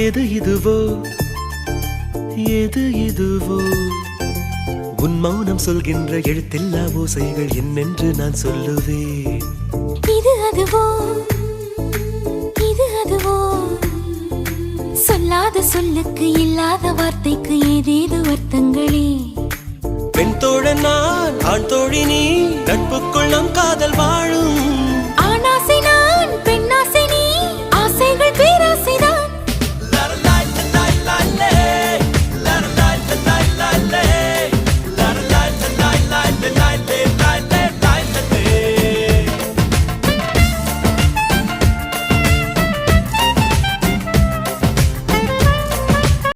எது இதுவோ எது இதுவோ உன் மௌனம் சொல்கின்ற எழுத்தில்லா ஓசைகள் என்னென்று நான் சொல்லுவேன். இது அதுவோ இது அதுவோ சொல்லாத சொல்லுக்கு இல்லாத வார்த்தைக்கு ஏதேது அர்த்தங்கள்